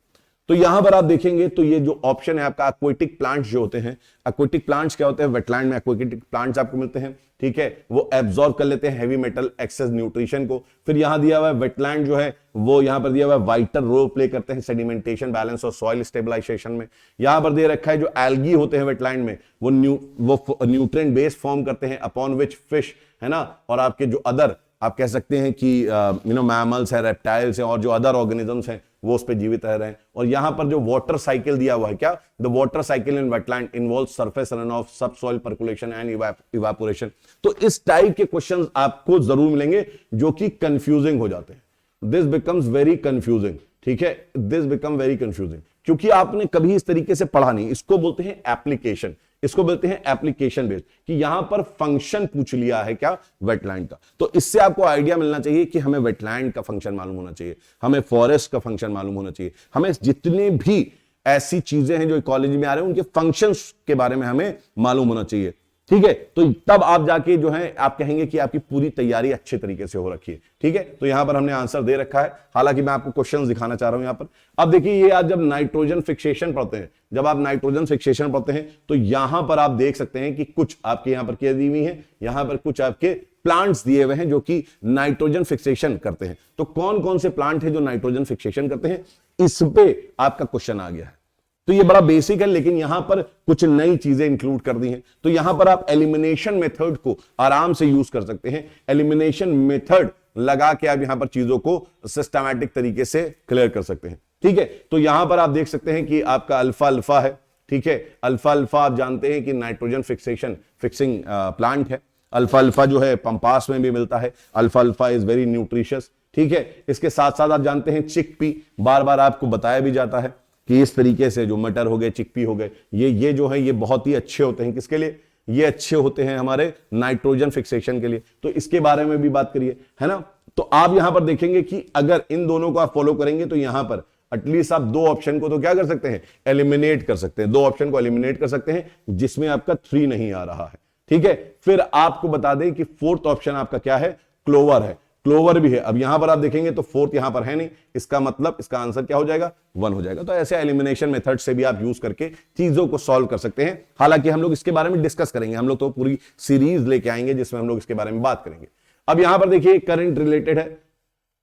तो यहां पर आप देखेंगे तो ये जो ऑप्शन है आपका, एक्वेटिक प्लांट्स जो होते हैं, एक्वेटिक प्लांट्स क्या होते हैं, वेटलैंड में एक्वेटिक प्लांट्स आपको मिलते हैं, ठीक है, वो एब्जॉर्ब कर लेते हैं हैवी मेटल एक्सेस न्यूट्रिशन को। फिर यहां दिया हुआ है वेटलैंड जो है वो यहां पर दिया हुआ है वाइटल रोल प्ले करते हैं सेडिमेंटेशन, बैलेंस और सॉइल स्टेबलाइजेशन में। यहां पर दे रखा है जो एल्गी होते हैं वेटलैंड में वो न्यूट्रिएंट बेस फॉर्म करते हैं अपॉन विच फिश, है ना, और आपके जो अदर आप कह सकते हैं कि मैमल्स है, रेप्टाइल्स हैं और जो अदर ऑर्गेनिजम्स हैं वो उस पर जीवित रह रहे हैं। और यहां पर जो वाटर साइकिल दिया हुआ है, क्या, the water cycle in wetland involve surface run of, सब सॉइल पर्कुलेशन एंड इवापोरेशन। तो इस टाइप के क्वेश्चंस आपको जरूर मिलेंगे जो कि कंफ्यूजिंग हो जाते हैं। दिस बिकम्स वेरी कंफ्यूजिंग, ठीक है, दिस बिकम वेरी कंफ्यूजिंग, क्योंकि आपने कभी इस तरीके से पढ़ा नहीं। इसको बोलते हैं एप्लीकेशन, इसको बोलते हैं एप्लीकेशन बेस्ड, कि यहां पर फंक्शन पूछ लिया है क्या, वेटलैंड का। तो इससे आपको आइडिया मिलना चाहिए कि हमें वेटलैंड का फंक्शन मालूम होना चाहिए, हमें फॉरेस्ट का फंक्शन मालूम होना चाहिए, हमें जितने भी ऐसी चीजें हैं जो इकोलॉजी में आ रहे हैं उनके फंक्शंस के बारे में हमें मालूम होना चाहिए, ठीक है। तो तब आप जाके जो है आप कहेंगे कि आपकी पूरी तैयारी अच्छे तरीके से हो रखी है, ठीक है। तो यहां पर हमने आंसर दे रखा है, हालांकि मैं आपको क्वेश्चंस दिखाना चाह रहा हूं यहां पर। अब देखिए ये आज जब नाइट्रोजन फिक्सेशन पढ़ते हैं, जब आप नाइट्रोजन फिक्सेशन पढ़ते हैं तो यहां पर आप देख सकते हैं कि कुछ आपके यहां पर क्या दी हुई है, यहां पर कुछ आपके प्लांट्स दिए हुए हैं जो कि नाइट्रोजन फिक्सेशन करते हैं। तो कौन कौन से प्लांट है जो नाइट्रोजन फिक्सेशन करते हैं, इस पे आपका क्वेश्चन आ गया है। तो ये बड़ा बेसिक है, लेकिन यहां पर कुछ नई चीजें इंक्लूड कर दी हैं। तो यहां पर आप एलिमिनेशन मेथड को आराम से यूज कर सकते हैं। एलिमिनेशन मेथड लगा के आप यहां पर चीजों को सिस्टमैटिक तरीके से क्लियर कर सकते हैं, ठीक है। तो यहां पर आप देख सकते हैं कि आपका अल्फा अल्फा है, ठीक है। अल्फा अल्फा आप जानते हैं कि नाइट्रोजन फिक्सिंग प्लांट है। अल्फा अल्फा जो है पंपास में भी मिलता है। Alpha alpha is very nutritious, ठीक है। इसके साथ साथ आप जानते हैं चिकपी, बार बार आपको बताया भी जाता है कि इस तरीके से जो मटर हो गए, चिकपी हो गए, ये जो है ये बहुत ही अच्छे होते हैं। किसके लिए? ये अच्छे होते हैं हमारे नाइट्रोजन फिक्सेशन के लिए। तो इसके बारे में भी बात करिए, है ना। तो आप यहां पर देखेंगे कि अगर इन दोनों को आप फॉलो करेंगे तो यहां पर एटलीस्ट आप दो ऑप्शन को तो क्या कर सकते हैं, एलिमिनेट कर सकते हैं। दो ऑप्शन को एलिमिनेट कर सकते हैं जिसमें आपका 3 नहीं आ रहा है, ठीक है। फिर आपको बता दें कि फोर्थ ऑप्शन आपका क्या है, क्लोवर है। क्लोवर भी है। अब यहां पर आप देखेंगे तो फोर्थ यहां पर है नहीं, इसका मतलब इसका आंसर क्या हो जाएगा, 1 हो जाएगा। तो ऐसे एलिमिनेशन मेथड से भी आप यूज करके चीजों को सॉल्व कर सकते हैं। हालांकि हम लोग इसके बारे में डिस्कस करेंगे, हम लोग तो पूरी सीरीज लेके आएंगे जिसमें हम लोग इसके बारे में बात करेंगे। अब यहां पर देखिए करंट रिलेटेड है,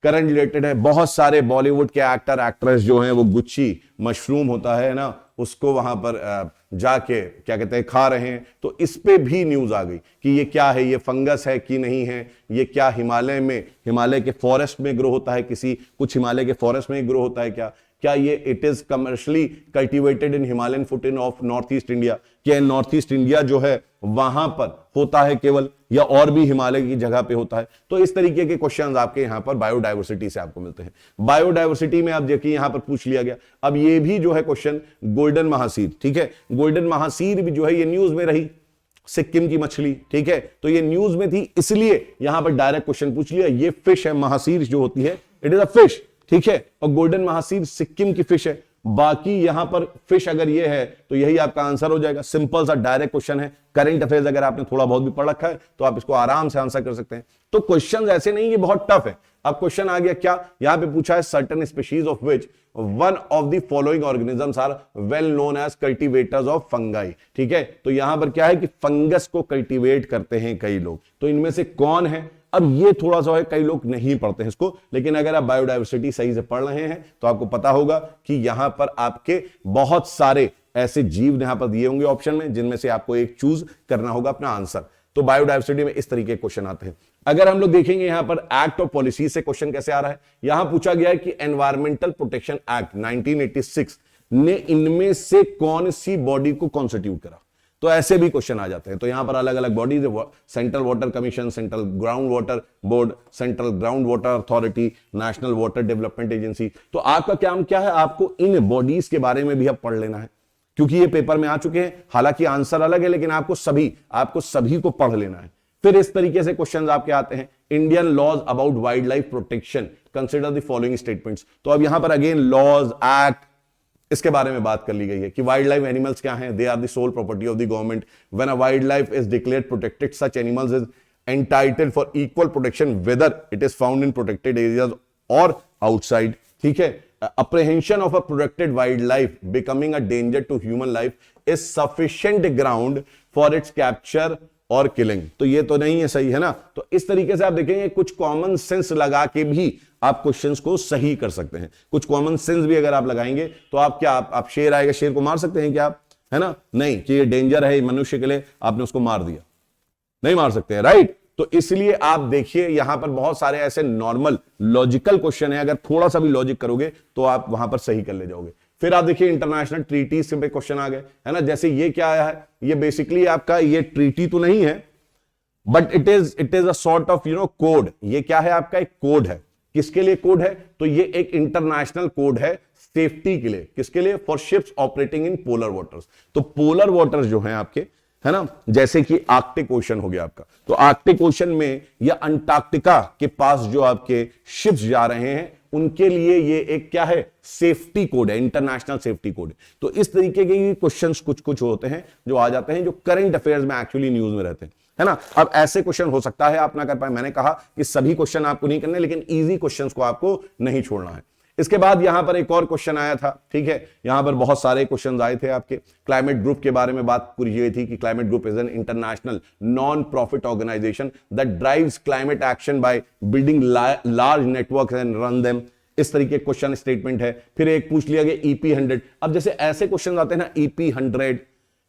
करंट रिलेटेड है। बहुत सारे बॉलीवुड के एक्टर एक्ट्रेस जो हैं वो गुच्ची मशरूम होता है ना, उसको वहां पर जाके क्या कहते हैं खा रहे हैं। तो इस पे भी न्यूज आ गई कि ये क्या है, ये फंगस है कि नहीं है, ये क्या हिमालय के फॉरेस्ट में ग्रो होता है, कुछ हिमालय के फॉरेस्ट में ग्रो होता है क्या ये it is commercially cultivated in Himalayan foothills of north east India, क्या नॉर्थ ईस्ट इंडिया जो है वहां पर होता है केवल, या और भी हिमालय की जगह पे होता है। तो इस तरीके के क्वेश्चंस आपके यहां पर बायोडायवर्सिटी से आपको मिलते हैं। बायोडायवर्सिटी में आप देखिए यहां पर पूछ लिया गया। अब ये भी जो है क्वेश्चन गोल्डन महासीर, ठीक है, गोल्डन महासीर भी जो है ये न्यूज में रही, सिक्किम की मछली, ठीक है। तो ये न्यूज में थी इसलिए यहां पर डायरेक्ट क्वेश्चन पूछ लिया। ये फिश है, महासीर जो होती है इट इज अ फिश, ठीक है, और गोल्डन महासीर सिक्किम की फिश है। बाकी यहां पर फिश अगर ये है तो यही आपका आंसर हो जाएगा। सिंपल सा डायरेक्ट क्वेश्चन है। करंट अफेयर्स अगर आपने थोड़ा बहुत भी पढ़ रखा है तो आप इसको आराम से आंसर कर सकते हैं। तो क्वेश्चन ऐसे नहीं, ये बहुत टफ है। अब क्वेश्चन आ गया क्या, यहां पे पूछा है certain species of which one of the following organisms are well known as cultivators of fungi. ठीक है, तो यहां पर क्या है कि फंगस को कल्टीवेट करते हैं कई लोग, तो इनमें से कौन है। अब ये थोड़ा सा है, कई लोग नहीं पढ़ते हैं इसको, लेकिन अगर आप बायोडायवर्सिटी सही से पढ़ रहे हैं तो आपको पता होगा कि यहां पर आपके बहुत सारे ऐसे जीव यहां पर दिए होंगे ऑप्शन में, जिनमें से आपको एक चूज करना होगा अपना आंसर। तो बायोडायवर्सिटी में इस तरीके के क्वेश्चन आते हैं। अगर हम लोग देखेंगे यहां पर एक्ट और पॉलिसी से क्वेश्चन कैसे आ रहा है, यहां पूछा गया है कि एनवायरमेंटल प्रोटेक्शन एक्ट 1986 ने इनमें से कौन सी बॉडी को कॉन्स्टिट्यूट करा, तो ऐसे भी क्वेश्चन आ जाते हैं। तो यहां पर अलग अलग bodies, central water commission, central ground water board, central ground water authority, national water development agency. तो आपका काम क्या है, आपको इन बॉडीज के बारे में भी अब पढ़ लेना है, क्योंकि ये पेपर में आ चुके हैं। हालांकि आंसर अलग है, लेकिन आपको सभी को पढ़ लेना है। फिर इस तरीके से क्वेश्चंस आपके आते हैं, Indian laws about wildlife protection, consider the following statements. तो अब यहां पर अगेन लॉज, एक्ट, इसके बारे में बात कर ली गई है कि वाइल्ड लाइफ एनिमल्स क्या हैं, they are the sole property of the government. When a wildlife is declared protected, such animals is entitled for equal protection whether it is found in protected areas और outside. ठीक है, apprehension of a protected wildlife becoming a danger to human life is sufficient ground for its capture और killing। तो ये तो नहीं है, सही है ना। तो इस तरीके से आप देखेंगे कुछ कॉमन सेंस लगा के भी आप क्वेश्चंस को सही कर सकते हैं। कुछ कॉमन सेंस भी अगर आप लगाएंगे तो आप क्या, आप शेर आएगा, शेर को मार सकते हैं क्या आप, है ना, नहीं, कि ये डेंजर है मनुष्य के लिए, आपने उसको मार दिया, नहीं मार सकते हैं, राइट। तो इसलिए आप देखिए यहां पर बहुत सारे ऐसे नॉर्मल लॉजिकल क्वेश्चन है, अगर थोड़ा सा भी लॉजिक करोगे तो आप वहां पर सही कर ले जाओगे। फिर आप देखिए इंटरनेशनल ट्रीटीज पे क्वेश्चन आ गए, है ना। जैसे ये क्या आया है, ये बेसिकली आपका ये ट्रीटी तो नहीं है, but it is a sort of code. ये क्या है, आपका एक कोड है। किसके लिए कोड है, तो ये एक इंटरनेशनल कोड है सेफ्टी के लिए। किसके लिए, for ships operating in polar waters. तो पोलर वाटर्स जो है आपके, है ना, जैसे कि आर्कटिक ओशन हो गया आपका, तो आर्कटिक ओशन में या अंटार्कटिका के पास जो आपके शिप्स जा रहे हैं उनके लिए ये एक क्या है, सेफ्टी कोड है, इंटरनेशनल सेफ्टी कोड है। तो इस तरीके के क्वेश्चंस कुछ कुछ होते हैं जो आ जाते हैं, जो करंट अफेयर्स में एक्चुअली न्यूज में रहते हैं, है ना। अब ऐसे क्वेश्चन हो सकता है आप ना कर पाए, मैंने कहा कि सभी क्वेश्चन आपको नहीं करने, लेकिन इजी क्वेश्चंस को आपको नहीं छोड़ना है। इसके बाद यहां पर एक और क्वेश्चन आया था, ठीक है, यहां पर बहुत सारे क्वेश्चन आए थे आपके। क्लाइमेट ग्रुप के बारे में बात पूरी हुई थी कि climate group is an international non profit organisation that drives climate action by building large network and run them. इस तरीके क्वेश्चन स्टेटमेंट है। फिर एक पूछ लिया गया ईपी 100। अब जैसे ऐसे क्वेश्चन आते हैं ना, ईपी 100,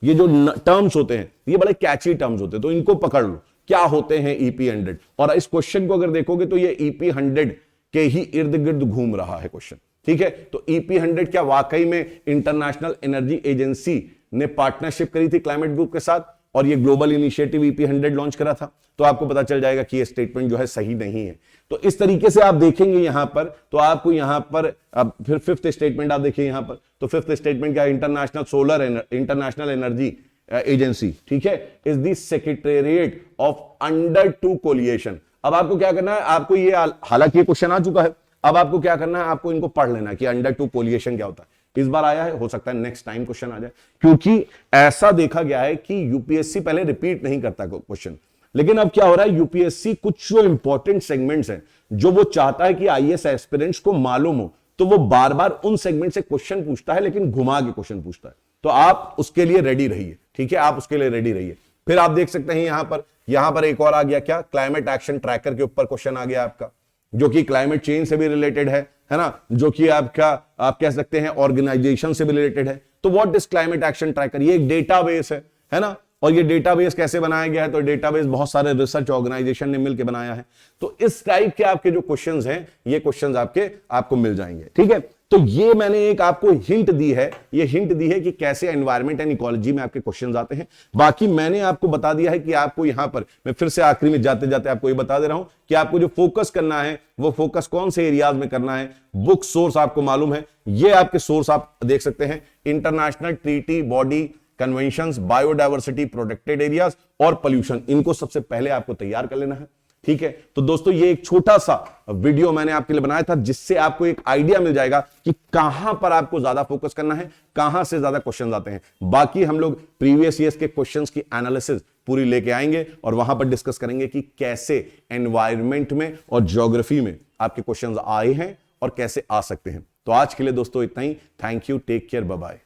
ये जो टर्म्स होते हैं ये बड़े कैची टर्म्स होते हैं, तो इनको पकड़ लो, क्या होते हैं ईपी 100। और इस क्वेश्चन को अगर देखोगे तो ये ईपी 100 के ही इर्द गिर्द घूम रहा है क्वेश्चन, ठीक है। तो ईपी 100 क्या वाकई में इंटरनेशनल एनर्जी एजेंसी ने पार्टनरशिप करी थी क्लाइमेट ग्रुप के साथ, और ये ग्लोबल इनिशिएटिव ईपी 100 लॉन्च करा था। तो आपको पता चल जाएगा कि ये स्टेटमेंट जो है सही नहीं है। तो इस तरीके से आप देखेंगे यहां पर, तो आपको यहां पर अब फिर फिफ्थ स्टेटमेंट आप देखिए यहां पर, तो फिफ्थ स्टेटमेंट क्या, इंटरनेशनल एनर्जी एजेंसी, ठीक है, is the secretariat of under to coalition. अब आपको क्या करना है, आपको ये, हालांकि ये क्वेश्चन आ चुका है, अब आपको क्या करना है, आपको इनको पढ़ लेना कि अंडर टू कोलिएशन क्या होता है। इस बार आया है, हो सकता है नेक्स्ट टाइम क्वेश्चन आ जाए, क्योंकि ऐसा देखा गया है कि यूपीएससी पहले रिपीट नहीं करता क्वेश्चन, लेकिन अब क्या हो रहा है, यूपीएससी कुछ जो इंपॉर्टेंट सेगमेंट्स हैं जो वो चाहता है कि आईएएस एस्पिरेंट्स को मालूम हो, तो वो बार बार उन सेगमेंट से क्वेश्चन पूछता है, लेकिन घुमा के क्वेश्चन पूछता है। तो आप उसके लिए रेडी रहिए, ठीक है, आप उसके लिए रेडी रहिए। फिर आप देख सकते हैं यहां पर एक और आ गया, क्या, क्लाइमेट एक्शन ट्रैकर के ऊपर क्वेश्चन आ गया आपका, जो कि क्लाइमेट चेंज से भी रिलेटेड है ना, जो कि आपका आप कह सकते हैं ऑर्गेनाइजेशन से भी रिलेटेड है। तो what is climate action tracker, ये एक डेटाबेस है ना, और ये डेटाबेस कैसे बनाया गया है, तो डेटाबेस बहुत सारे रिसर्च ऑर्गेनाइजेशन ने मिलकर बनाया है। तो इस टाइप के आपके जो क्वेश्चंस हैं, ये क्वेश्चंस आपको मिल जाएंगे, ठीक है। तो ये मैंने एक आपको हिंट दी है, ये हिंट दी है कि कैसे एनवायरमेंट एंड इकोलॉजी में आपके क्वेश्चंस आते हैं। बाकी मैंने आपको बता दिया है कि आपको यहां पर, मैं फिर से आखिरी में जाते जाते आपको ये बता दे रहा हूं कि आपको जो फोकस करना है वो फोकस कौन से एरियाज में करना है। बुक सोर्स आपको मालूम है, ये आपके सोर्स आप देख सकते हैं, international treaty body conventions, biodiversity, protected areas और पोल्यूशन। इनको सबसे पहले आपको तैयार कर लेना है। ठीक है, तो दोस्तों ये एक छोटा सा वीडियो मैंने आपके लिए बनाया था जिससे आपको एक आइडिया मिल जाएगा कि कहां पर आपको ज्यादा फोकस करना है, कहां से ज्यादा क्वेश्चंस आते हैं। बाकी हम लोग प्रीवियस ईयर्स के क्वेश्चंस की एनालिसिस पूरी लेके आएंगे और वहां पर डिस्कस करेंगे कि कैसे एनवायरमेंट में और ज्योग्राफी में आपके क्वेश्चंस आए हैं और कैसे आ सकते हैं। तो आज के लिए दोस्तों इतना ही। Thank you, take care, bye bye.